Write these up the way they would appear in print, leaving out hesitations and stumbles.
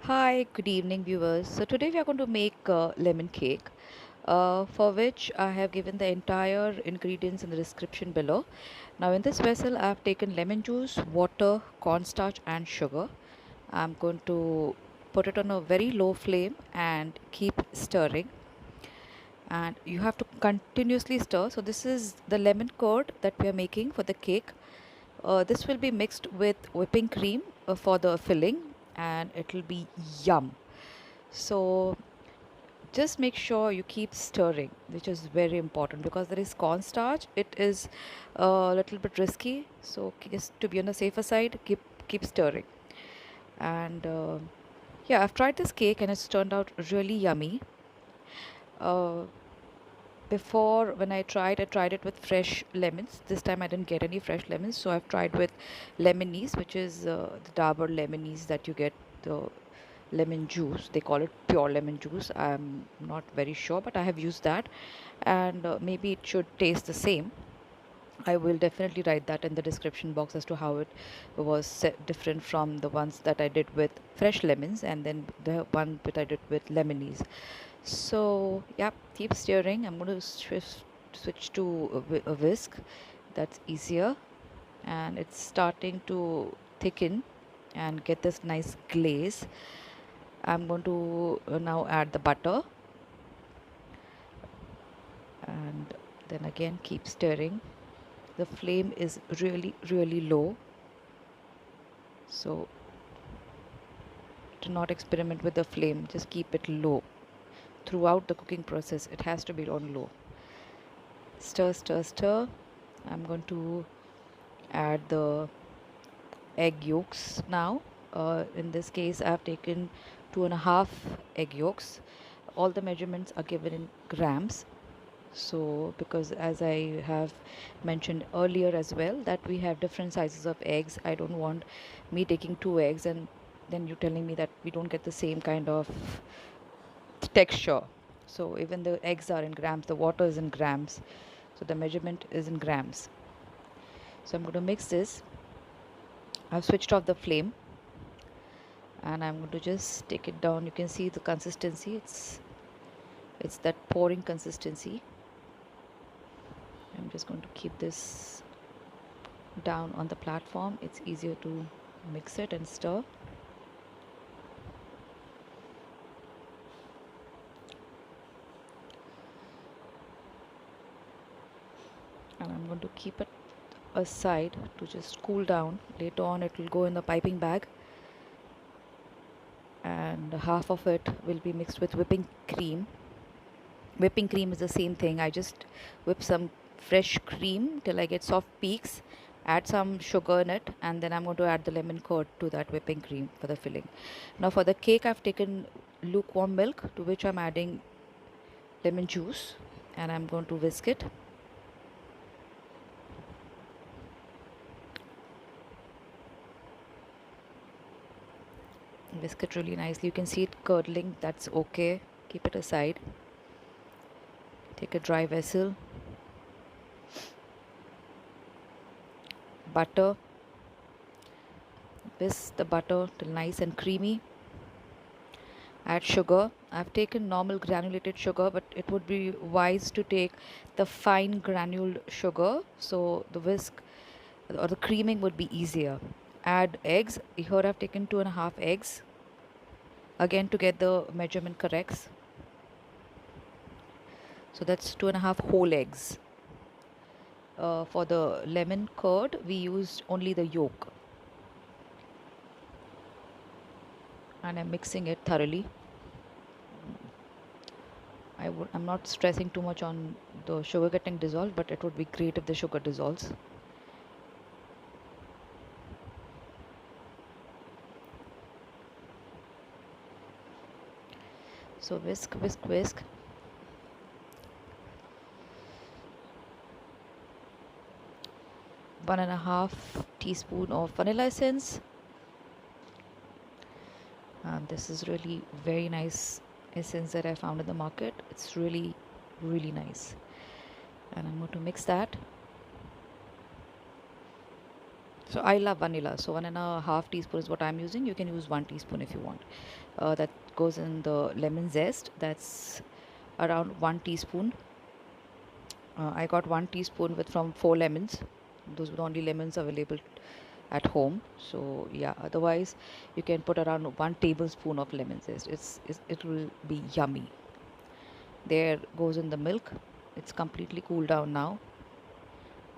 Hi, good evening, viewers. So today we are going to make lemon cake, for which I have given the entire ingredients in the description below. Now in this vessel, I have taken lemon juice, water, cornstarch, and sugar. I'm going to put it on a very low flame and keep stirring. And you have to continuously stir. So this is the lemon curd that we are making for the cake. This will be mixed with whipping cream for the filling, and it will be yum. So just make sure you keep stirring, which is very important because there is cornstarch. It is a little bit risky, so just to be on the safer side, keep stirring. And yeah, I've tried this cake and it's turned out really yummy. uh, Before, when I tried it with fresh lemons. This time I didn't get any fresh lemons, so I've tried with lemonese, which is the Dabur lemonese that you get, the lemon juice. They call it pure lemon juice. I'm not very sure, but I have used that, and maybe it should taste the same. I will definitely write that in the description box as to how it was different from the ones that I did with fresh lemons, and then the one that I did with lemonese. So yeah, keep stirring. I'm going to switch to a whisk. That's easier, and it's starting to thicken and get this nice glaze. I'm going to now add the butter, and then again keep stirring. The flame is really low, so do not experiment with the flame. Just keep it low throughout the cooking process. It has to be on low. Stir, stir, stir. I'm going to add the egg yolks now. In this case, I have taken 2.5 egg yolks. All the measurements are given in grams. So because, as I have mentioned earlier as well, that we have different sizes of eggs, I don't want me taking 2 eggs and then you telling me that we don't get the same kind of texture. So even the eggs are in grams, the water is in grams, so the measurement is in grams. So I'm going to mix this. I've switched off the flame and I'm going to just take it down. You can see the consistency. It's that pouring consistency. I'm just going to keep this down on the platform. It's easier to mix it and stir. And I'm going to keep it aside to just cool down. Later on it will go in the piping bag, and half of it will be mixed with whipping cream. Whipping cream is the same thing. I just whip some fresh cream till I get soft peaks, add some sugar in it, and then I'm going to add the lemon curd to that whipping cream for the filling. Now for the cake, I've taken lukewarm milk, to which I'm adding lemon juice, and I'm going to whisk it. Whisk it really nicely. You can see it curdling. That's okay. Keep it aside. Take a dry vessel, butter, whisk the butter till nice and creamy. Add sugar. I've taken normal granulated sugar, but it would be wise to take the fine granuled sugar, so the whisk or the creaming would be easier. Add eggs. Here I've taken 2.5 eggs, again to get the measurement correct. So that's 2.5 whole eggs. For the lemon curd, we used only the yolk, and I'm mixing it thoroughly. I'm not stressing too much on the sugar getting dissolved, but it would be great if the sugar dissolves. So whisk, whisk, whisk. One and a half teaspoon of vanilla essence. And this is really very nice essence that I found in the market. It's really nice. And I'm going to mix that. So I love vanilla, so 1.5 teaspoon is what I'm using. You can use 1 teaspoon if you want. That goes in the lemon zest. That's around 1 teaspoon. I got 1 teaspoon with from 4 lemons. Those were the only lemons available at home. So yeah, otherwise you can put around 1 tablespoon of lemon zest. It will be yummy. There goes in the milk. It's completely cooled down now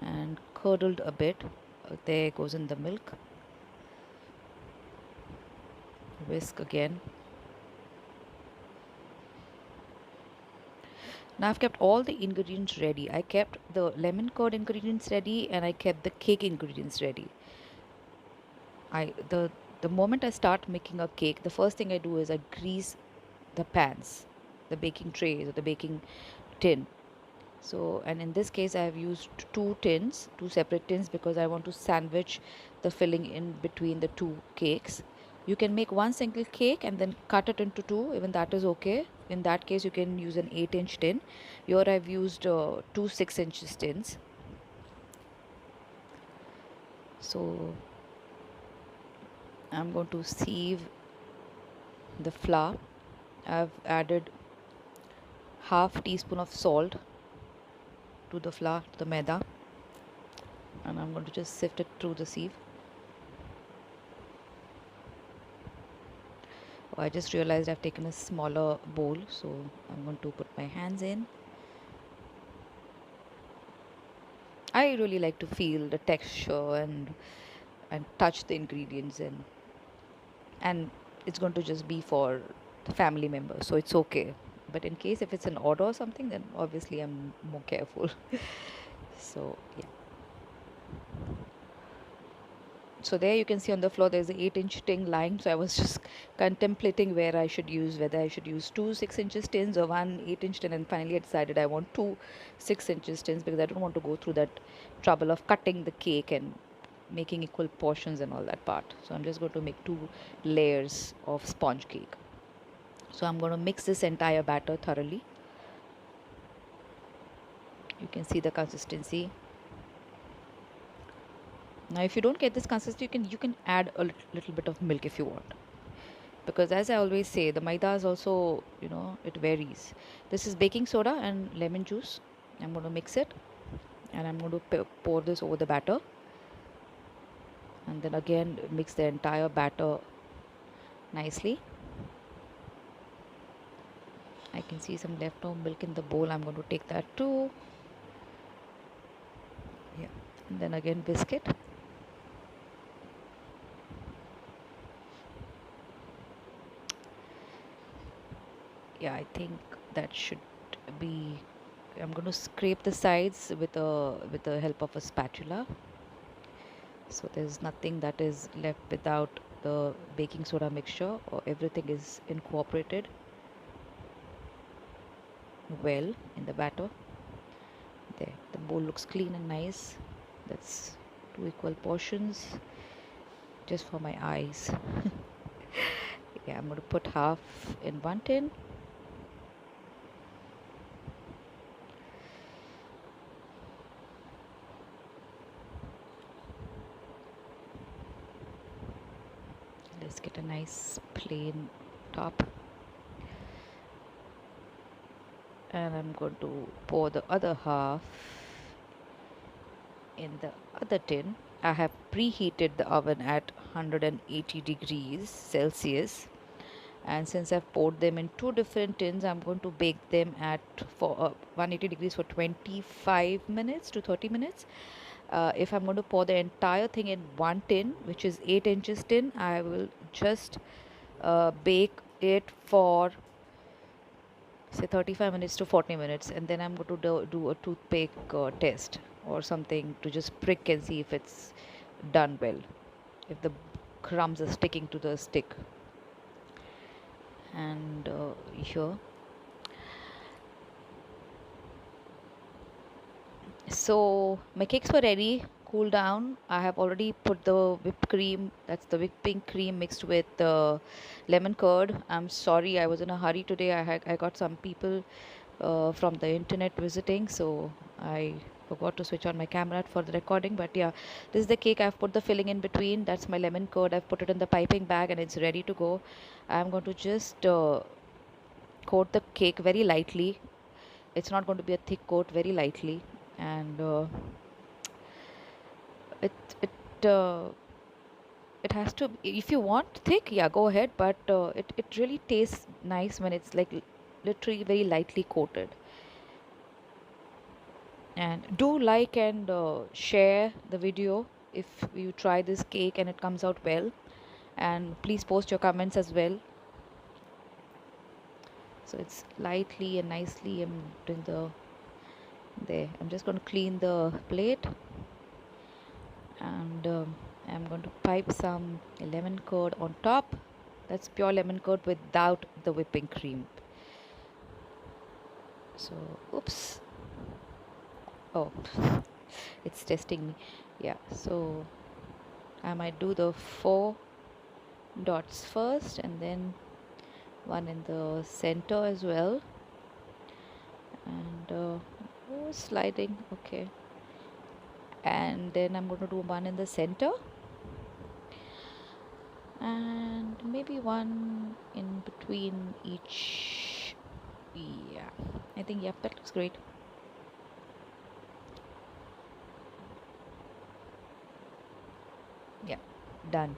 and curdled a bit. There goes in the milk. Whisk again. Now I've kept all the ingredients ready. I kept the lemon curd ingredients ready and I kept the cake ingredients ready. I the moment I start making a cake, the first thing I do is I grease the pans, the baking trays or the baking tin. So, and in this case I have used two separate tins, because I want to sandwich the filling in between the two cakes. You can make one single cake and then cut it into two, even that is okay. In that case you can use an 8-inch tin. Here I've used two 6-inch tins. So I'm going to sieve the flour. I've added half teaspoon of salt to the flour, to the maida, and I'm going to just sift it through the sieve. Oh, I just realized I've taken a smaller bowl, so I'm going to put my hands in. I really like to feel the texture and touch the ingredients in, and it's going to just be for the family members, so it's okay. But in case if it's an order or something, then obviously I'm more careful. So yeah. So there you can see on the floor there's an 8-inch tin lying. So I was just contemplating whether I should use two 6-inch tins or one 8-inch tin, and finally I decided I want two 6-inch tins, because I don't want to go through that trouble of cutting the cake and making equal portions and all that part. So I'm just going to make two layers of sponge cake. So I'm going to mix this entire batter thoroughly. You can see the consistency. Now if you don't get this consistency, you can add a little bit of milk if you want, because as I always say, the maida is also, it varies. This is baking soda and lemon juice. I'm going to mix it, and I'm going to pour this over the batter, and then again mix the entire batter nicely. I can see some leftover milk in the bowl. I'm going to take that too. Yeah, and then again whisk it. Yeah, I think that should be. I'm going to scrape the sides with the help of a spatula, so there's nothing that is left without the baking soda mixture, or everything is incorporated well in the batter. There, the bowl looks clean and nice. That's two equal portions just for my eyes. Yeah, I'm going to put half in one tin. Let's get a nice plain top, and I'm going to pour the other half in the other tin. I have preheated the oven at 180 degrees Celsius, and since I've poured them in two different tins, I'm going to bake them at 180 degrees for 25 minutes to 30 minutes. If I'm going to pour the entire thing in one tin, which is 8 inches tin, I will just bake it for say 35 minutes to 40 minutes, and then I'm going to do a toothpick test or something to just prick and see if it's done well, if the crumbs are sticking to the stick. And here, so my cakes were ready, cool down. I have already put the whipped cream, that's the whipping cream mixed with lemon curd. I'm sorry, I was in a hurry today. I got some people from the internet visiting, so I Forgot to switch on my camera for the recording, but yeah, this is the cake. I've put the filling in between. That's my lemon curd. I've put it in the piping bag and it's ready to go. I'm going to just coat the cake very lightly. It's not going to be a thick coat, very lightly, and it it uh, it has to, if you want thick, yeah, go ahead, but it really tastes nice when it's like literally very lightly coated. And do like and share the video if you try this cake and it comes out well, and please post your comments as well. So it's lightly and nicely, I'm doing the there. I'm just going to clean the plate, and I'm going to pipe some lemon curd on top. That's pure lemon curd without the whipping cream. So oops, oh, it's testing me. Yeah, so I might do the 4 dots first and then one in the center as well, and oh, sliding, okay, and then I'm going to do one in the center and maybe one in between each. Yeah, I think, yep, that looks great. Yeah, done.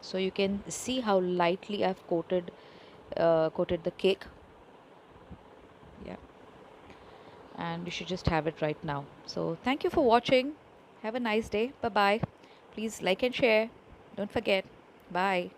So you can see how lightly I've coated the cake. Yeah, and you should just have it right now. So thank you for watching. Have a nice day. Bye bye. Please like and share. Don't forget. Bye.